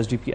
SDPI,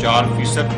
4%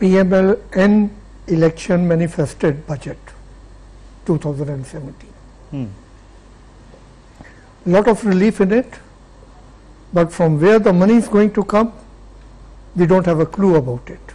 PMLN election manifested budget 2017. Lot of relief in it, but from where the money is going to come, we don't have a clue about it.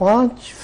5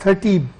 $30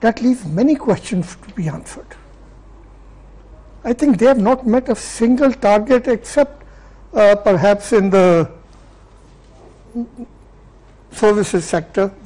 that leaves many questions to be answered. I think they have not met a single target except perhaps in the services sector.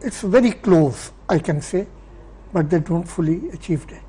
it's very close, I can say, but they don't fully achieved it.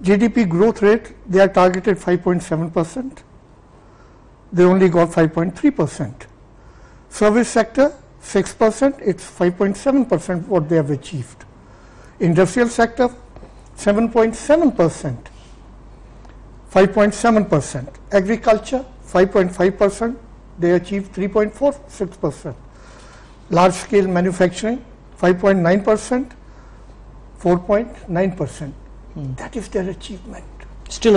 GDP growth rate, they are targeted 5.7%. They only got 5.3%. Service sector 6%, it's 5.7% what they have achieved. Industrial sector 7.7%, 5.7%. Agriculture 5.5%, they achieved 3.46%. Large scale manufacturing 5.9%, 4.9%. That is their achievement. Still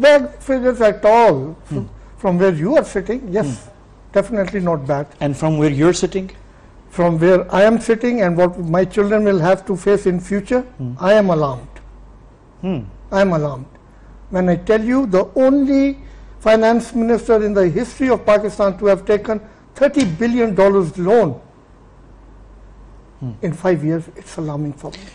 bad figures at all. From where you are sitting, yes, definitely not bad. And from where you're sitting? From where I am sitting and what my children will have to face in future, I am alarmed. I am alarmed. When I tell you the only finance minister in the history of Pakistan to have taken $30 billion loan in 5 years, it's alarming for me.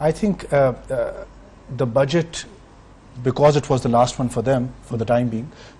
I think the budget, because it was the last one for them for the time being,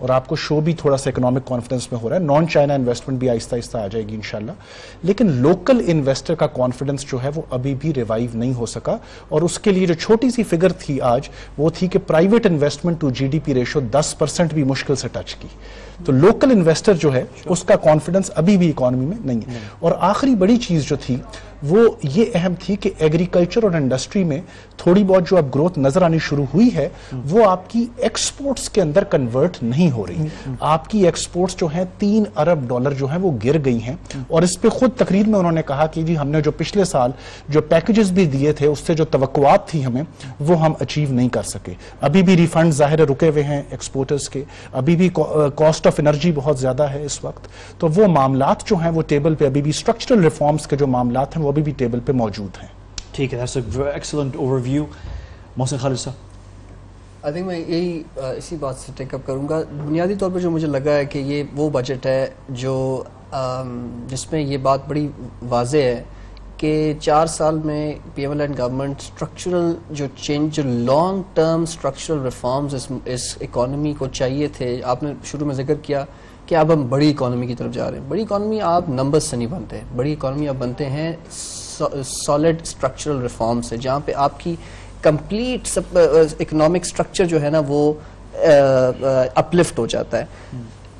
اور آپ کو شو بھی تھوڑا سا economic confidence میں ہو رہا ہے. Naan China investment بھی آہستہ آہستہ آ جائے گی انشاءاللہ. لیکن لوکل انویسٹر کا کانفیڈنس جو ہے وہ ابھی بھی ریوائیو نہیں ہو سکا, اور اس کے لیے جو چھوٹی سی فگر تھی آج وہ تھی کہ private investment to GDP ratio 10% بھی مشکل سے ٹچ کی. تو لوکل انویسٹر جو ہے اس کا کانفیڈنس ابھی بھی اکانومی میں نہیں ہے. اور آخری بڑی چیز جو تھی وہ یہ اہم تھی کہ ایگریکلچر اور انڈسٹری میں تھوڑی بہت جو اب گروتھ نظر آنی شروع ہوئی ہے وہ آپ کی ایکسپورٹس کے اندر کنورٹ نہیں ہو رہی. آپ کی ایکسپورٹس جو ہیں $3 ارب جو ہیں وہ گر گئی ہیں, اور اس پہ خود تقریر میں انہوں نے کہا کہ جی ہم نے جو پچھلے سال جو پیکیجز بھی دیے تھے اس سے جو توقعات تھی ہمیں وہ ہم اچیو نہیں کر سکے. ابھی بھی ریفنڈ ظاہر رکے ہوئے ہیں ایکسپورٹرز کے, ابھی بھی کاسٹ آف انرجی بہت زیادہ ہے اس وقت. تو وہ معاملات جو ہیں وہ ٹیبل پہ ابھی بھی اسٹرکچرل ریفارمز کے جو معاملات ہیں وہ ابھی بھی ٹیبل پہ موجود ہیں. ٹھیک ہے, that's an excellent overview. محسن خالد صاحب, آئی تھنک میں یہی اسی بات سے ٹیک اپ کروں گا. بنیادی طور پہ جو مجھے لگا ہے کہ یہ وہ بجٹ ہے جو جس میں یہ بات بڑی واضح ہے کہ 4 سال میں PMLN گورنمنٹ اسٹرکچرل جو چینج, جو لانگ ٹرم اسٹرکچرل ریفارمز اس اکانومی کو چاہیے تھے. آپ نے شروع میں ذکر کیا کہ اب ہم بڑی اکانومی کی طرف جا رہے ہیں. بڑی اکانومی آپ نمبرز سے نہیں بنتے, بڑی اکانومی آپ بنتے ہیں سالڈ اسٹرکچرل ریفارم سے, جہاں پہ آپ کی کمپلیٹ اکنامک اسٹرکچر جو ہے نا وہ اپلفٹ ہو جاتا ہے.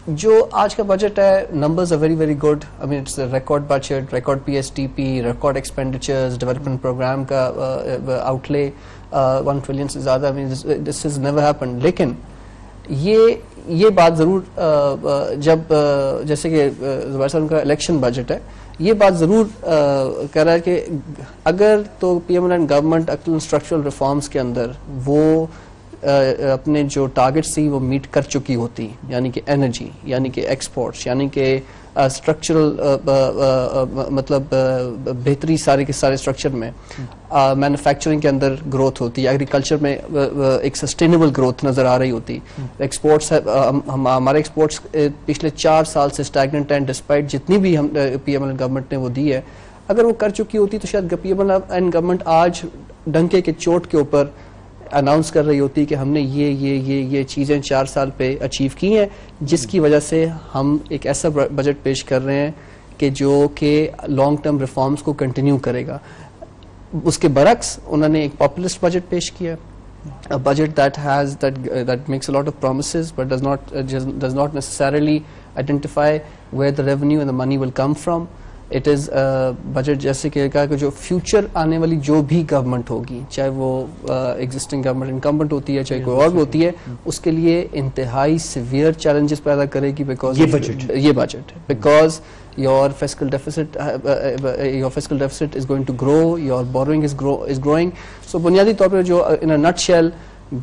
جو آج کا بجٹ ہے, numbers are very very good. I mean it's record budget, record PSTP, record expenditures, development programme کا آؤٹ لے 1 ٹریلین سے زیادہ. I mean this is never happen. لیکن یہ بات ضرور جب جیسے کہ زبیر صاحب کا الیکشن بجٹ ہے, یہ بات ضرور کہہ رہا ہے کہ اگر تو PMLN گورنمنٹ اسٹرکچرل ریفارمز کے اندر وہ اپنے جو ٹارگٹس تھی وہ میٹ کر چکی ہوتی, یعنی کہ انرجی, یعنی کہ ایکسپورٹس, یعنی کہ اسٹرکچرل مطلب بہتری سارے کے سارے اسٹرکچر میں, مینوفیکچرنگ کے اندر گروتھ ہوتی, ایگریکلچر میں ایک سسٹینیبل گروتھ نظر آ رہی ہوتی. ایکسپورٹس ہمارے ایکسپورٹس پچھلے 4 سال سے اسٹیگننٹ ہیں ڈسپائٹ جتنی بھی ہم PMLN گورنمنٹ نے وہ دی ہے. اگر وہ کر چکی ہوتی تو شاید PMLN گورنمنٹ آج ڈنکے کے چوٹ کے اوپر اناؤنس کر رہی ہوتی کہ ہم نے یہ چیزیں 4 سال پہ اچیو کی ہیں, جس کی وجہ سے ہم ایک ایسا بجٹ پیش کر رہے ہیں کہ جو کہ لانگ ٹرم ریفارمز کو کنٹینیو کرے گا. اس کے برعکس انہوں نے ایک پاپولسٹ بجٹ پیش کیا, a budget that makes a lot of promises but does not necessarily identify where the revenue and the money will come from. It is a budget جیسے کہ کہا کہ جو فیوچر آنے والی جو بھی گورنمنٹ ہوگی, چاہے وہ ایگزسٹنگ گورنمنٹ انکمبنٹ ہوتی ہے چاہے کوئی اور ہوتی ہے, اس کے لیے انتہائی سیویئر چیلنجز پیدا کرے گی. بیکاز یہ budget because your fiscal deficit is going to grow, your borrowing is growing. So بنیادی طور پر جو in a nutshell,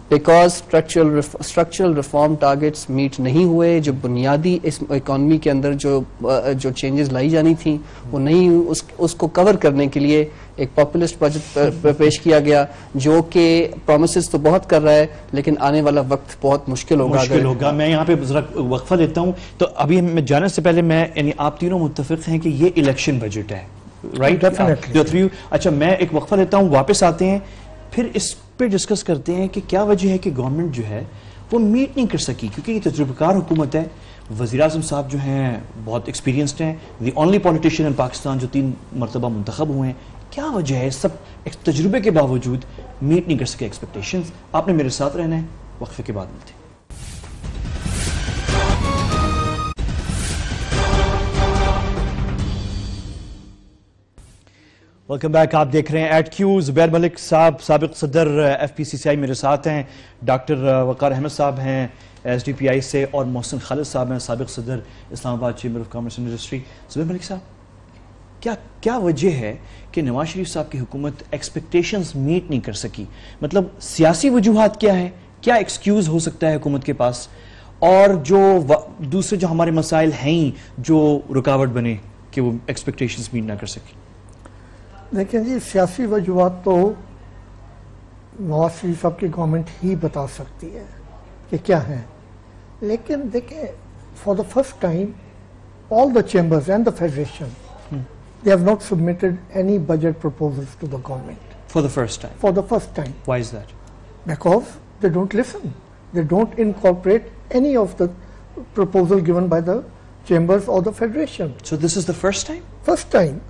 because structural reform targets meet نہیں ہوئے, جو بنیادی اس اکانومی کے اندر جو چینجز لائی جانی تھیں وہ نہیں, اس کو کور کرنے کے لیے ایک پاپولسٹ بجٹ پیش کیا گیا جو کہ پرومسز تو بہت کر رہا ہے لیکن آنے والا وقت بہت مشکل ہوگا. میں یہاں پہ ذرا وقفہ دیتا ہوں. تو ابھی میں جانے سے پہلے میں یعنی آپ تینوں متفق ہیں کہ یہ الیکشن بجٹ ہے, رائٹ؟ اچھا, میں ایک وقفہ دیتا ہوں, واپس آتے ہیں, پھر اس پہ ڈسکس کرتے ہیں کہ کیا وجہ ہے کہ گورنمنٹ جو ہے وہ میٹ نہیں کر سکی, کیونکہ یہ تجربہ کار حکومت ہے. وزیر اعظم صاحب جو ہیں بہت ایکسپیرینسڈ ہیں, دی اونلی پولیٹیشین ان پاکستان جو 3 مرتبہ منتخب ہوئے ہیں. کیا وجہ ہے سب تجربے کے باوجود میٹ نہیں کر سکے ایکسپیکٹیشنز؟ آپ نے میرے ساتھ رہنا ہے, وقفے کے بعد ملتے ہیں. ویلکم بیک, آپ دیکھ رہے ہیں ایٹ کیو. زبیر ملک صاحب سابق صدر FPCCI میرے ساتھ ہیں, ڈاکٹر وقار احمد صاحب ہیں SDPI سے, اور محسن خالد صاحب ہیں سابق صدر Islamabad chamber of commerce and industry. Zubair Malik صاحب, کیا وجہ ہے کہ نواز شریف صاحب کی حکومت ایکسپیکٹیشنز میٹ نہیں کر سکی؟ مطلب سیاسی وجوہات کیا ہے, کیا ایکسکیوز ہو سکتا ہے حکومت کے پاس, اور جو دوسرے جو ہمارے مسائل ہیں جو رکاوٹ بنے کہ وہ ایکسپیکٹیشنز میٹ نہ کر سکی؟ دیکھیں جی, سیاسی وجوہات تو نواز شریف صاحب کی گورنمنٹ ہی بتا سکتی ہے کہ کیا ہیں, لیکن دیکھیں for the first time all the chambers and the federation they have not submitted any budget proposals to the government for the first time. For the first time. Why is that? Because they don't listen, they don't incorporate any of the proposal given by the chambers or the federation. So this is the first time First time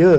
year.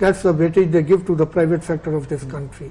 That's the weightage they give to the private sector of this country.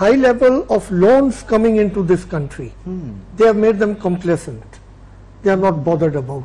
high level of loans coming into this country. They have made them complacent. They are not bothered about.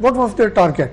What was their target?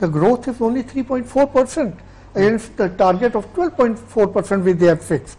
the growth is only 3.4% against the target of 12.4% which they had fixed.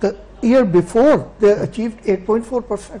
the year before they achieved 8.4%.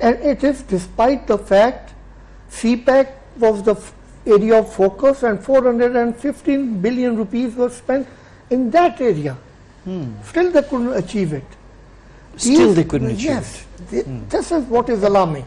And it is despite the fact CPEC was the area of focus and 415 billion rupees were spent in that area. Still they couldn't achieve it. Still they couldn't achieve yes, this is what is alarming.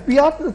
FBR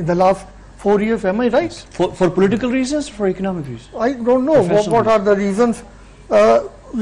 in the last 4 years. Am I right? For political reasons, for economic reasons? I don't know Professional what are the reasons.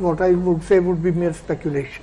What I would say would be mere speculation.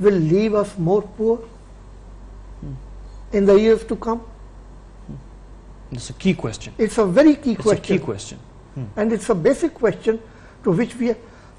will leave us more poor in the years to come? That's a key question. It's a very key It's question. a key question. And it's a basic question to which we are.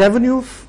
revenues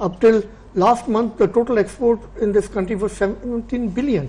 Up till last month the total export in this country was 17 billion.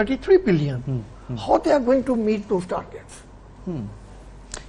33 billion. How they are going to meet those targets?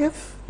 Yes.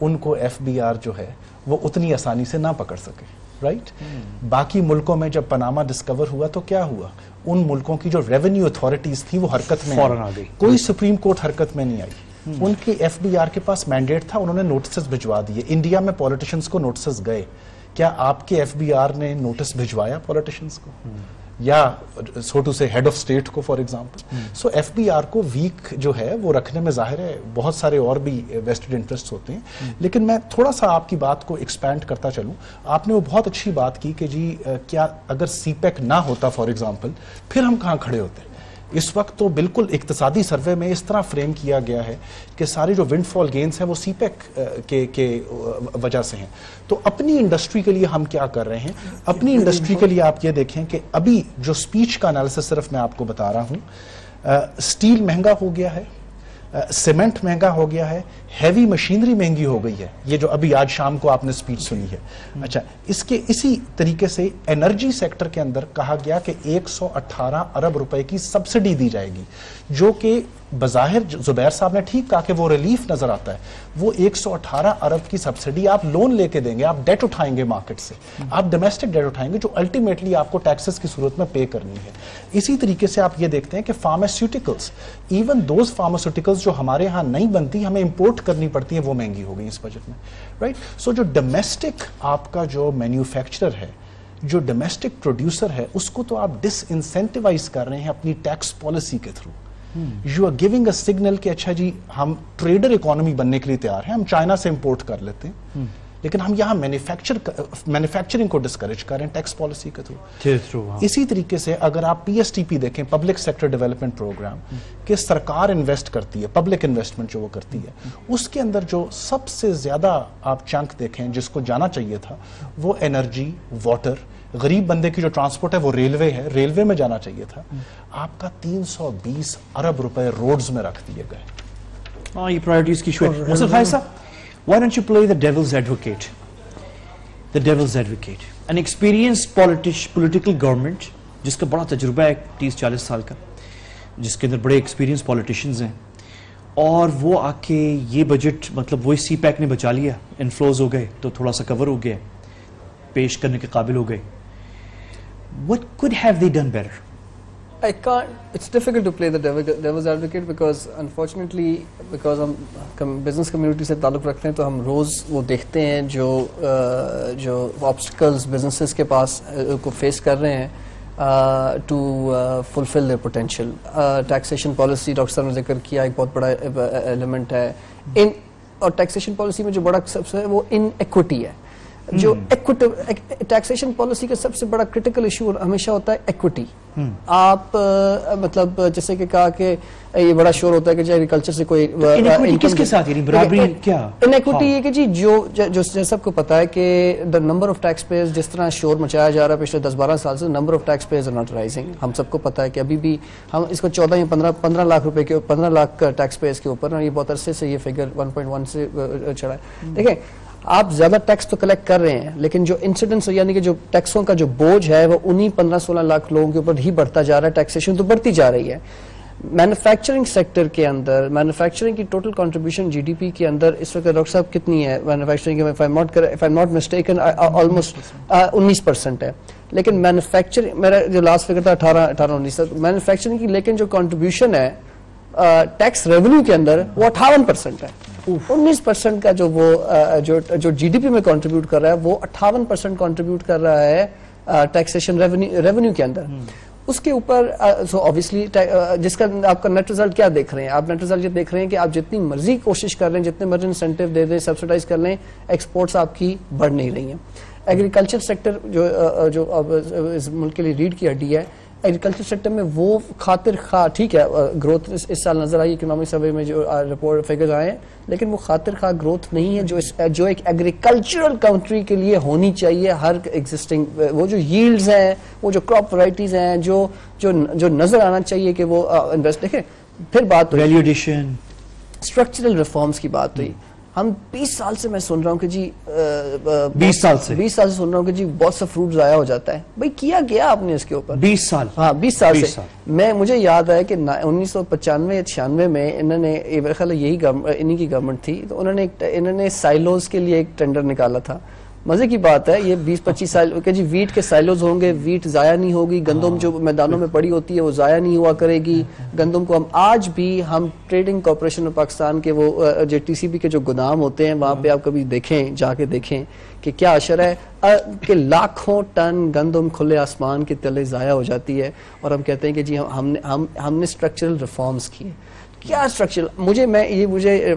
ان کو FBR جو ہے وہ اتنی آسانی سے نہ پکڑ سکے. رائٹ باقی ملکوں میں جب پاناما ڈسکور ہوا تو کیا ہوا, ان ملکوں کی جو ریونیو اتھارٹیز تھی وہ حرکت میں فوراً آ گئی, کوئی سپریم کورٹ حرکت میں نہیں آئی. ان کی FBR کے پاس مینڈیٹ تھا, انہوں نے نوٹسز بھجوا دیے. انڈیا میں پولیٹیشنز کو نوٹسز گئے, کیا آپ کے FBR نے نوٹس بھجوایا پولیٹیشنز کو, یا سو ٹو سے ہیڈ آف اسٹیٹ کو فار ایگزامپل؟ سو FBR کو ویک جو ہے وہ رکھنے میں ظاہر ہے بہت سارے اور بھی ویسٹڈ انٹرسٹ ہوتے ہیں. لیکن میں تھوڑا سا آپ کی بات کو ایکسپینڈ کرتا چلوں. آپ نے وہ بہت اچھی بات کی کہ جی کیا اگر CPEC نہ ہوتا فار ایگزامپل پھر ہم کہاں کھڑے ہوتے. اس وقت تو بالکل اقتصادی سروے میں اس طرح فریم کیا گیا ہے کہ ساری جو ونڈ فال گینز ہیں وہ CPEC کے وجہ سے ہیں. تو اپنی انڈسٹری کے لیے ہم کیا کر رہے ہیں؟ اپنی انڈسٹری کے لیے آپ یہ دیکھیں کہ ابھی جو سپیچ کا انالیسس صرف میں آپ کو بتا رہا ہوں, سٹیل مہنگا ہو گیا ہے, سیمنٹ مہنگا ہو گیا ہے, ہیوی مشینری مہنگی ہو گئی ہے, یہ جو ابھی آج شام کو آپ نے سپیچ سنی ہے. اچھا, اس کے اسی طریقے سے انرجی سیکٹر کے اندر کہا گیا کہ 118 ارب روپے کی سبسڈی دی جائے گی, جو کہ بظاہر زبیر صاحب نے ٹھیک کہا کہ وہ ریلیف نظر آتا ہے. وہ 118 ارب کی سبسڈی آپ لون لے کے دیں گے, آپ ڈیٹ اٹھائیں گے مارکیٹ سے, آپ ڈومیسٹک ڈیٹ اٹھائیں گے جو الٹیمیٹلی آپ کو ٹیکسز کی صورت میں پے کرنی ہے. اسی طریقے سے آپ یہ دیکھتے ہیں کہ فارماسیوٹیکلز, ایون دوز فارماسیوٹیکلز جو ہمارے ہاں نہیں بنتی, ہمیں امپورٹ کرنی پڑتی ہیں, وہ مہنگی ہو گئی اس بجٹ میں. رائٹ, سو جو ڈومیسٹک آپ کا جو مینوفیکچرر ہے, جو ڈومیسٹک پروڈیوسر ہے, اس کو تو آپ ڈس انسینٹیوائز کر رہے ہیں اپنی ٹیکس پالیسی کے through. You are giving a signal کہ اچھا جی ہم ٹریڈر اکانومی بننے کے لیے تیار ہیں, ہم چائنا سے امپورٹ کر لیتے ہیں, لیکن ہم یہاں مینوفیکچرنگ کو ڈسکریج کر رہے ہیں ٹیکس پالیسی کے تھرو. اسی طریقے سے اگر آپ PSTP دیکھیں, پبلک سیکٹر ڈیولپمنٹ پروگرام, کہ سرکار انویسٹ کرتی ہے, پبلک انویسٹمنٹ جو وہ کرتی ہے, اس کے اندر جو سب سے زیادہ آپ چنک دیکھیں جس کو جانا چاہیے تھا وہ انرجی, واٹر, غریب بندے کی جو ٹرانسپورٹ ہے وہ ریلوے ہے, ریلوے میں جانا چاہیے تھا. آپ کا 320 ارب روپے روڈز میں رکھ دیے گئے. ہاں, یہ پرائورٹیز کی ایشو ہے. محسن فائز صاحب, why don't you play the devil's advocate? The devil's advocate. An experienced political government جس کا بڑا تجربہ ہے 30-40 سال کا, جس کے اندر بڑے ایکسپیرینس پولیٹیشنز ہیں, اور وہ آ کے یہ بجٹ مطلب وہی CPEC نے بچا لیا, انفلوز ہو گئے تو تھوڑا سا کور ہو گیا, پیش کرنے کے قابل ہو گئے. What could have they done better? I can't, it's difficult to play the devil's advocate because unfortunately because ہم business community سے تعلق رکھتے ہیں تو ہم روز وہ دیکھتے ہیں جو obstacles businesses کے پاس کو فیس کر رہے ہیں to fulfill their potential. Taxation policy doctor صاحب نے ذکر کیا, ایک بہت بڑا ایلیمنٹ ہے اور taxation policy میں جو بڑا سب سے وہ inequity ہے. جو ٹیکسیشن پالیسی کا سب سے بڑا کرٹیکل ایشو ہمیشہ ہوتا ہے ایکوٹی. آپ مطلب جیسے کہ کہا کہ یہ بڑا شور ہوتا ہے کہ ایگریکلچر سے کوئی کس کے ساتھ برابری کیا انیکوٹی یہ کہ جی جو سب کو پتا ہے کہ the number of taxpayers جس طرح شور مچایا جا رہا ہے پچھلے 10-12 سال سے, number of taxpayers are not rising. ہم سب کو پتا ہے کہ ابھی بھی ہم اس کو 14 یا 15 لاکھ روپے کے 15 لاکھ ٹیکس پیئرز کے اوپر, یہ بہت عرصے سے یہ فگر 1.1 سے چڑھا ہے. دیکھیں آپ زیادہ ٹیکس تو کلیکٹ کر رہے ہیں, لیکن جو انسیڈنس یعنی کہ جو ٹیکسوں کا جو بوجھ ہے وہ انہی 15-16 لاکھ لوگوں کے اوپر ہی بڑھتا جا رہا ہے. ٹیکسیشن تو بڑھتی جا رہی ہے. مینوفیکچرنگ سیکٹر کے اندر مینوفیکچرنگ کی ٹوٹل کنٹریبیوشن GDP کے اندر اس وقت ڈاکٹر صاحب کتنی ہے manufacturing, if I'm not mistaken almost 19% ہے. لیکن مینوفیکچرنگ میرا جو لاسٹ فگر تھا 18-19 مینوفیکچرنگ کی, لیکن جو کنٹریبیوشن ہے ٹیکس ریونیو کے اندر وہ 58% ہے. 19% کا جو GDP میں کنٹریبیوٹ کر رہا ہے وہ 58% کنٹریبیوٹ کر رہا ہے ٹیکسیشن ریونیو کے اندر. اس کے اوپر obviously جس کا آپ کا نیٹ ریزلٹ کیا دیکھ رہے ہیں, آپ نیٹ ریزلٹ یہ دیکھ رہے ہیں کہ آپ جتنی مرضی کوشش کر رہے ہیں, جتنے مرضی انسینٹیو دے دیں, سبسڈائز کر لیں, ایکسپورٹس آپ کی بڑھ نہیں رہی ہیں. ایگریکلچر سیکٹر جو اب اس ملک کے لیے ریڑھ کی ہڈی ہے, ایگریکلچر سیکٹر میں وہ خاطر خواہ ٹھیک ہے گروتھ اس سال نظر آئی اکنامک سروے میں جو رپورٹ فگرز آئے ہیں, لیکن وہ خاطر خواہ گروتھ نہیں ہے جو ایک ایگریکلچرل کنٹری کے لیے ہونی چاہیے. ہر ایگزسٹنگ وہ جو ییلڈز ہیں, وہ جو کراپ ورائٹیز ہیں, جو نظر آنا چاہیے کہ وہ انویسٹ. دیکھیں پھر بات ویلیو ایڈیشن, اسٹرکچرل ریفارمز کی بات ہوئی. ہم 20 سال سے میں سن رہا ہوں کہ جی 20 سال سے سن رہا ہوں کہ جی بہت سا فروٹ ضائع ہو جاتا ہے. بھائی کیا گیا آپ نے اس کے اوپر 20 سال؟ ہاں 20 سال سے. مجھے یاد ہے کہ 1995 یا 96 میں انہوں نے میرا خیال ہے یہی انہی کی گورنمنٹ تھی, تو انہوں نے سائلوز کے لیے ایک ٹینڈر نکالا تھا. مزے کی بات ہے یہ 20-25 سال کہ جی ویٹ کے سائلوز ہوں گے, ویٹ ضائع نہیں ہوگی, گندم جو میدانوں میں پڑی ہوتی ہے وہ ضائع نہیں ہوا کرے گی. گندم کو آج بھی ہم ٹریڈنگ کارپوریشن آف پاکستان کے وہ جو ٹی سی بی کے جو گودام ہوتے ہیں وہاں پہ آپ کبھی دیکھیں, جا کے دیکھیں کہ کیا اشر ہے کہ لاکھوں ٹن گندم کھلے آسمان کے تلے ضائع ہو جاتی ہے, اور ہم کہتے ہیں کہ جی ہم نے اسٹرکچرل ریفارمز کیے. کیا اسٹرکچر, مجھے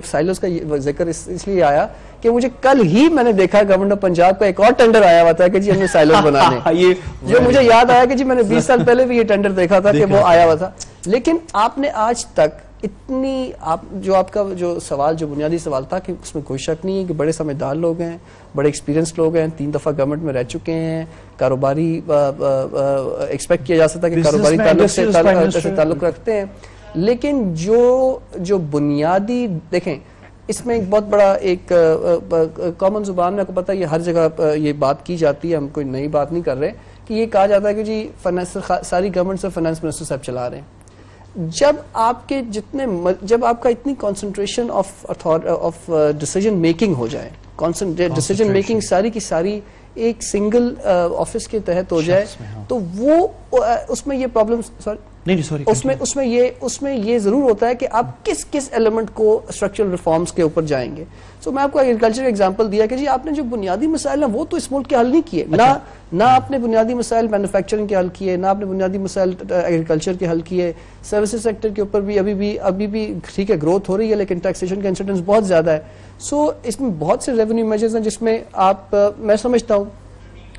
سائلوز کا ذکر اس لیے آیا کہ مجھے کل ہی میں نے دیکھا گورنمنٹ آف پنجاب کا ایک اور ٹینڈر آیا ہوا تھا کہ جی ہم نے سائلوز بنانے, جو مجھے یاد آیا کہ جی میں نے 20 سال پہلے بھی یہ ٹینڈر دیکھا تھا کہ وہ آیا ہوا تھا. لیکن آپ نے آج تک اتنی آپ کا جو سوال, جو بنیادی سوال تھا کہ اس میں کوئی شک نہیں ہے کہ بڑے سمجھدار لوگ ہیں, بڑے ایکسپیرینس لوگ ہیں, 3 دفعہ گورنمنٹ میں رہ چکے ہیں, کاروباری ایکسپیکٹ کیا جا سکتا ہے کہ کاروباری تعلق رکھتے ہیں. لیکن جو بنیادی دیکھیں اس میں ایک بہت بڑا ایک کامن زبان میں آپ کو پتہ ہے یہ ہر جگہ یہ بات کی جاتی ہے, ہم کوئی نئی بات نہیں کر رہے, کہ یہ کہا جاتا ہے کہ جی ساری گورنمنٹ سے فائنانس منسٹر صاحب چلا رہے ہیں. جب آپ کا اتنی کنسنٹریشن آف ڈیسیجن میکنگ ہو جائے, ڈیسیجن میکنگ ساری کی ساری ایک سنگل آفس کے تحت ہو جائے, تو وہ اس میں یہ پرابلم اس میں یہ ضرور ہوتا ہے کہ آپ کس ایلیمنٹ کو اسٹرکچرل ریفارمز کے اوپر جائیں گے. سو میں آپ کو ایگریکلچر کا ایگزامپل دیا کہ جی آپ نے جو بنیادی مسائل ہیں وہ تو اس ملک کے حل نہیں کیے, نہ آپ نے بنیادی مسائل مینوفیکچرنگ کے حل کیے, نہ آپ نے بنیادی مسائل ایگریکلچر کے حل کیے. سروسز سیکٹر کے اوپر بھی ابھی بھی ٹھیک ہے گروتھ ہو رہی ہے, لیکن ٹیکسیشن کا انسیڈنس بہت زیادہ ہے. سو اس میں بہت سے ریونیو میجرز ہیں جس میں میں سمجھتا ہوں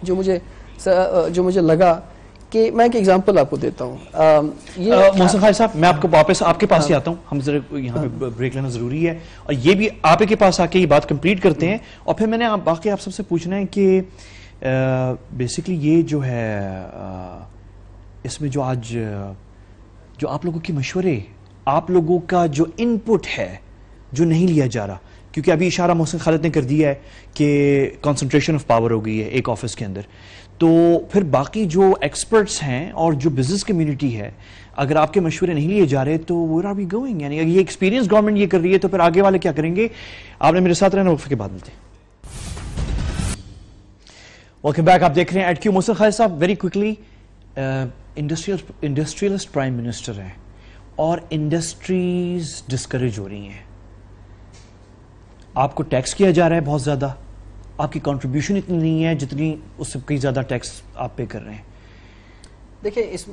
جو مجھے لگا کہ میں ایک ایگزامپل آپ کو دیتا ہوں. محسن خالد صاحب, میں آپ کو واپس آپ کے پاس ہی آتا ہوں, ہم ذرا یہاں پہ بریک لینا ضروری ہے, اور یہ بھی آپ کے پاس آ کے یہ بات کمپلیٹ کرتے ہیں, اور پھر میں نے باقی آپ سب سے پوچھنا ہے کہ بیسکلی یہ جو ہے اس میں جو آج جو آپ لوگوں کے مشورے, آپ لوگوں کا جو ان پٹ ہے جو نہیں لیا جا رہا, کیونکہ ابھی اشارہ محسن خالد نے کر دیا ہے کہ کنسنٹریشن آف پاور ہو گئی ہے ایک آفس کے اندر, تو پھر باقی جو ایکسپرٹس ہیں اور جو بزنس کمیونٹی ہے, اگر آپ کے مشورے نہیں لیے جا رہے تو ویئر آر وی گوئنگ, یعنی اگر یہ ایکسپیرینس گورنمنٹ یہ کر رہی ہے تو پھر آگے والے کیا کریں گے. آپ نے میرے ساتھ رہنا, وقفے کے بعد ملتے ہیں. ویلکم بیک, آپ دیکھ رہے ہیں ایٹ کیو. محسن خالد صاحب, very quickly, industrialist prime minister ہیں اور انڈسٹریز ڈسکریج ہو رہی ہیں, آپ کو ٹیکس کیا جا رہا ہے بہت زیادہ, آپ کی کنٹریبیوشن اتنی نہیں ہے جتنی اس سے کئی زیادہ ٹیکس آپ پے کر رہے ہیں. دیکھیں اس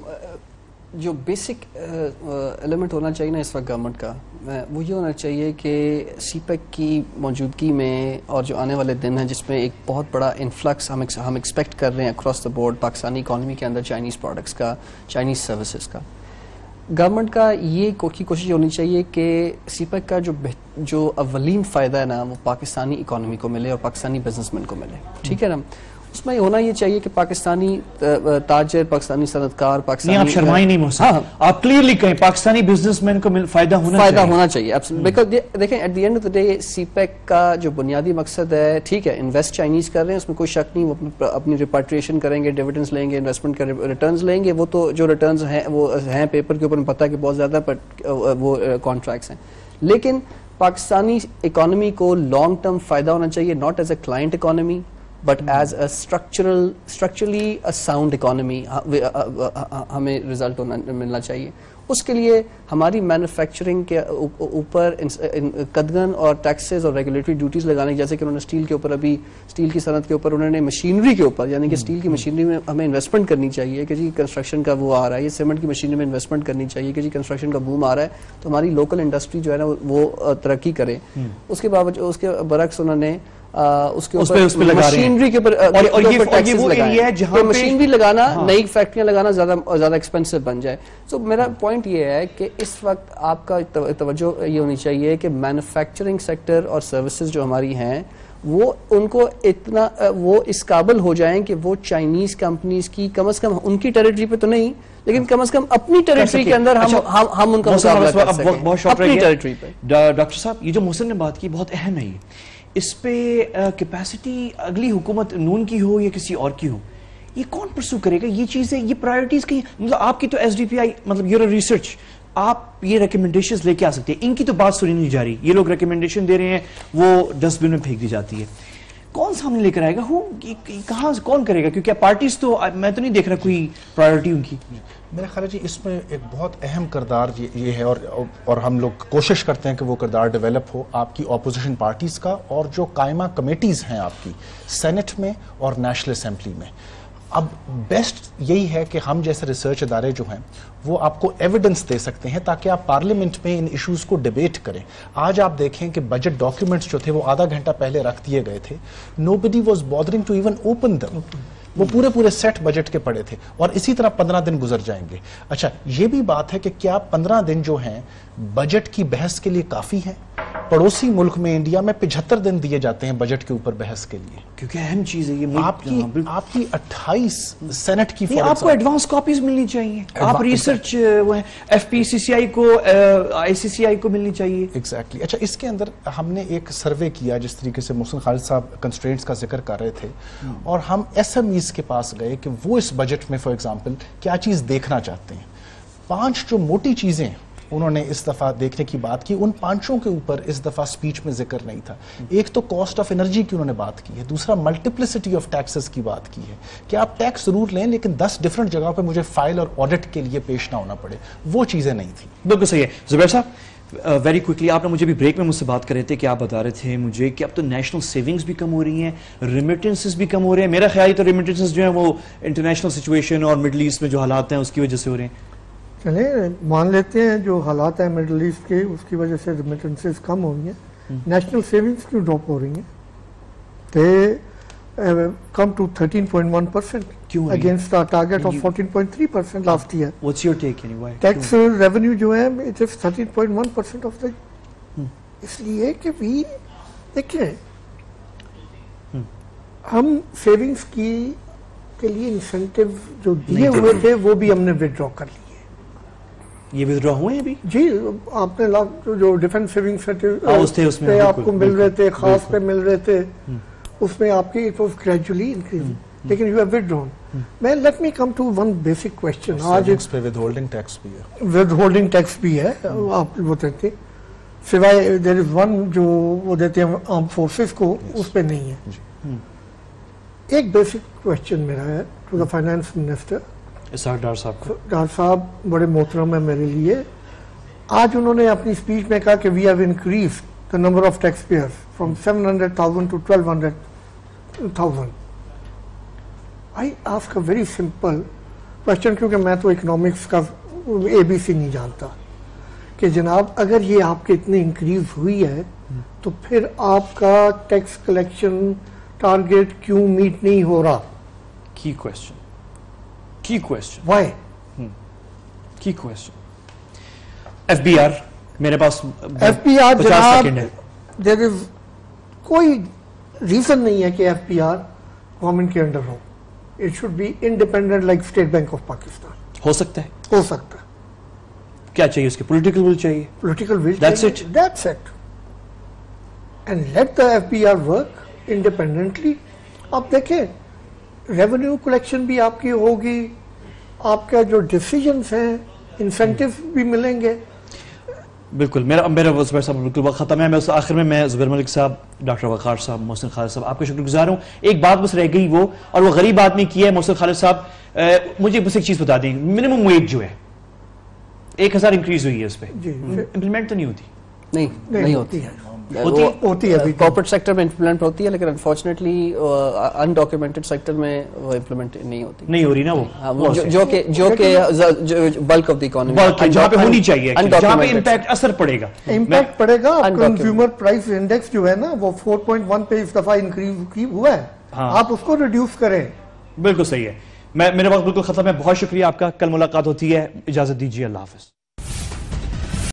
جو بیسک ایلیمنٹ ہونا چاہیے نا اس وقت گورنمنٹ کا, وہ یہ ہونا چاہیے کہ سی پیک کی موجودگی میں اور جو آنے والے دن ہیں جس میں ایک بہت بڑا انفلکس ہم ایکسپیکٹ کر رہے ہیں across the board Pakistani economy کے اندر چائنیز پروڈکٹس کا, چائنیز سروسز کا, گورنمنٹ کا یہ کوشش ہونی چاہیے کہ سی پیک کا جو اولین فائدہ ہے نا وہ پاکستانی اکانومی کو ملے اور پاکستانی بزنس مین کو ملے. ٹھیک ہے نا, اس میں ہونا یہ چاہیے کہ پاکستانی تاجر, پاکستانی صنعت کار, پاکستانی, آپ شرمائیں نہیں محسن, آپ کلیئرلی کہیں پاکستانی بزنس مین کو فائدہ ہونا چاہیے. دیکھیں at the end of the day CPEC کا جو بنیادی مقصد ہے, ٹھیک ہے انویسٹ چائنیز کر رہے ہیں, اس میں کوئی شک نہیں, وہ اپنی ریپیٹریشن کریں گے, ڈیویڈنڈز لیں گے, انویسٹمنٹ کے ریٹرنز لیں گے, وہ تو جو ریٹرنز ہیں وہ ہیں پیپر کے اوپر پتہ کہ بہت زیادہ, بٹ وہ کانٹریکٹس ہیں. لیکن پاکستانی اکانومی کو لانگ ٹرم فائدہ ہونا چاہیے, not as a client economy but as a structurally sound economy ہمیں رزلٹ ملنا چاہیے. اس کے لیے ہماری مینوفیکچرنگ کے اوپر قدغن اور ٹیکسز اور ریگولیٹری ڈیوٹیز لگانے, جیسے کہ انہوں نے اسٹیل کے اوپر, ابھی اسٹیل کی صنعت کے اوپر انہوں نے مشینری کے اوپر, یعنی کہ اسٹیل کی مشینری میں ہمیں انویسٹمنٹ کرنی چاہیے کہ جی کنسٹرکشن کا وہ آ رہا ہے, یہ سیمنٹ کی مشینری میں انویسٹمنٹ کرنی چاہیے کہ جی کنسٹرکشن کا بوم آ رہا ہے, تو ہماری لوکل انڈسٹری جو ہے نا وہ ترقی کرے. اس کے باوجود اس کے برعکس انہوں نے اس کے اوپر مشینری کے اوپر مشینری لگانا, نئی فیکٹریاں لگانا زیادہ ایکسپینسو بن جائے. تو میرا پوائنٹ یہ ہے کہ اس وقت آپ کا توجہ یہ ہونی چاہیے کہ مینوفیکچرنگ سیکٹر اور سروسز جو ہماری ہیں وہ ان کو اتنا وہ اس قابل ہو جائیں کہ وہ چائنیز کمپنیز کی کم از کم ان کی ٹیریٹری پہ تو نہیں لیکن کم از کم اپنی ٹیریٹری کے اندر ہم ان کا مقابلہ کر سکیں اپنی ٹیریٹری پہ. ڈاکٹر صاحب یہ جو محسن نے بات کی بہت اہم ہے, اس پہ کیپیسٹی اگلی حکومت نون کی ہو یا کسی اور کی ہو, یہ کون پرسو کرے گا یہ چیزیں, یہ پرائیورٹیز کی؟ مطلب آپ کی تو ایس ڈی پی آئی مطلب یور ریسرچ, آپ یہ ریکمنڈیشنز لے کے آ سکتے ہیں, ان کی تو بات سنی نہیں جا رہی, یہ لوگ ریکمنڈیشن دے رہے ہیں وہ ڈسٹ بن میں پھینک دی جاتی ہے. کون سامنے لے کر آئے گا, کہاں کون کرے گا؟ کیونکہ پارٹیز تو میں تو نہیں دیکھ رہا کوئی پرائیورٹی ان کی. میرا خیال ہے جی اس میں ایک بہت اہم کردار یہ ہے اور ہم لوگ کوشش کرتے ہیں کہ وہ کردار ڈیولپ ہو آپ کی اپوزیشن پارٹیز کا اور جو قائمہ کمیٹیز ہیں آپ کی سینٹ میں اور نیشنل اسمبلی میں. اب بیسٹ یہی ہے کہ ہم جیسے ریسرچ ادارے جو ہیں وہ آپ کو ایویڈنس دے سکتے ہیں تاکہ آپ پارلیمنٹ میں ان ایشوز کو ڈیبیٹ کریں. آج آپ دیکھیں کہ بجٹ ڈاکیومنٹس جو تھے وہ آدھا گھنٹہ پہلے رکھ دیے گئے تھے, nobody was bothering to even open them. وہ پورے سیٹ بجٹ کے پڑے تھے اور اسی طرح 15 دن گزر جائیں گے. اچھا یہ بھی بات ہے کہ کیا 15 دن جو ہیں بجٹ کی بحث کے لیے کافی ہیں؟ پڑوسی ملک میں انڈیا میں 75 دن دیے جاتے ہیں بجٹ کے اوپر بحث کے لیے, کیونکہ اہم چیز ہے یہ. آپ کی 28 سینٹ کی آپ کو ایڈوانس کاپیز ملنی چاہیے, آپ ریسرچ ایف پی سی سی آئی کو آئی سی سی آئی کو ملنی چاہیے. ایگزیکٹلی. اچھا اس کے اندر ہم نے ایک سروے کیا جس طریقے سے محسن خالد صاحب کنسٹرینٹس کا ذکر کر رہے تھے اور ہم ایس ایم ایز کے پاس گئے کہ وہ اس بجٹ میں فار ایگزامپل کیا چیز دیکھنا چاہتے ہیں. 5 جو موٹی چیزیں انہوں نے اس دفعہ دیکھنے کی بات کی, ان 5 کے اوپر اس دفعہ سپیچ میں ذکر نہیں تھا. ایک تو کاسٹ آف انرجی کی انہوں نے بات کی ہے, دوسرا ملٹیپلسٹی آف ٹیکسز کی بات کی ہے کہ آپ ٹیکس ضرور لیں لیکن 10 ڈیفرنٹ جگہوں پہ مجھے فائل اور آڈٹ کے لیے پیش نہ ہونا پڑے, وہ چیزیں نہیں تھیں. بالکل صحیح ہے. زبیر صاحب ویری کوئکلی, آپ نے مجھے بھی بریک میں مجھ سے بات کر رہے تھے کہ آپ بتا رہے تھے مجھے کہ اب تو نیشنل سیونگز بھی کم ہو رہی ہیں, ریمیٹنسز بھی کم ہو رہے ہیں. میرا خیال ہے تو ریمیٹنسز جو ہیں وہ انٹرنیشنل سچویشن اور مڈل ایسٹ میں جو حالات ہیں اس کی وجہ سے ہو رہے ہیں. چلیں مان لیتے ہیں جو حالات ہیں مڈل ایسٹ کے اس کی وجہ سے ریمیٹنسز کم ہو رہی ہیں. نیشنل سیونگز کیوں ڈراپ ہو رہی ہیں؟ they come to 13.1% against our target of 14.3% last year. What's your take anyway? Tax revenue جو ہے it is 13.1% of the اس لیے کہ بھی دیکھیں ہم سیونگز کے لیے انسینٹیو جو دیے ہوئے تھے وہ بھی ہم نے withdraw کر لیے. یہ withdraw ہوئے ہیں ابھی؟ جی آپ نے جو ڈیفنس سیونگ سرٹیفکیٹ پہ آپ کو مل رہے تھے, خاص پہ مل رہے تھے, اس میں آپ کی اٹ واز گریجولی انکریزنگ, لیکن یو ہیو ودرون. میں let me come to one basic question. آج اس پہ ود ہولڈنگ ٹیکس بھی ہے, ود ہولڈنگ ٹیکس بھی ہے آپ وہ دیتے, سوائے دیر از ون جو وہ دیتے ہیں آرم فورسز کو, اس پہ نہیں ہے. ایک بیسک کوشچن میرا ہے to the finance minister Dar صاحب کو. ڈار صاحب بڑے محترم ہیں میرے لیے. آج انہوں نے اپنی اسپیچ میں کہا کہ we have increase the number of taxpayers from 700,000 to 1200,000. I ask a very simple question, کیونکہ میں تو اکنامکس کا ABC نہیں جانتا, کہ جناب اگر یہ آپ کے اتنے انکریز ہوئی ہے تو پھر آپ کا ٹیکس کلیکشن ٹارگیٹ کیوں میٹ نہیں ہو رہا؟ کی question. Key question. Why? Key question. FBR میرے پاس FBR جناب there is کوئی ریزن نہیں ہے کہ FBR گورنمنٹ کے under who. It should be independent like State Bank of Pakistan. ہو سکتا ہے, ہو سکتا ہے. کیا چاہیے اس کے؟ پولیٹیکل ول چاہیے. Political will. That's it. That's it. And let the FBR work independently. آپ دیکھیں ریونیو کلیکشن بھی آپ کی ہوگی, آپ کا جو ڈیسیجنز ہیں انسینٹیو بھی ملیں گے. بالکل. میرا زبیر صاحب بالکل وقت ختم ہے. میں آخر میں زبیر ملک صاحب, ڈاکٹر وقار صاحب, محسن خالد صاحب آپ کا شکر گزار ہوں. ایک بات بس رہ گئی وہ, اور وہ غریب آدمی کی ہے. محسن خالد صاحب مجھے بس ایک چیز بتا دیں, منیمم ویج جو ہے 1000 انکریز ہوئی ہے, اس پہ امپلیمنٹ تو نہیں ہوتی؟ نہیں ہوتی ہے. ہوتی ہے کارپوریٹ سیکٹر میں امپلیمنٹ ہوتی ہے, لیکن انفارچونیٹلی انڈاکیومنٹڈ سیکٹر میں وہ امپلیمنٹ نہیں ہوتی. نہیں ہو رہی نا وہ, جو کہ بلک آف دی اکانومی جہاں پہ ہونی چاہیے, جہاں پہ امپیکٹ اثر پڑے گا. امپیکٹ پڑے گا. کنزیومر پرائس انڈیکس جو ہے نا وہ 4.1 پہ اس دفعہ انکریز ہوا ہے, آپ اس کو ریڈیوس کریں. بالکل صحیح ہے. میرے وقت بالکل ختم ہے. بہت شکریہ آپ کا. کل ملاقات ہوتی ہے. اجازت دیجیے. اللہ حافظ.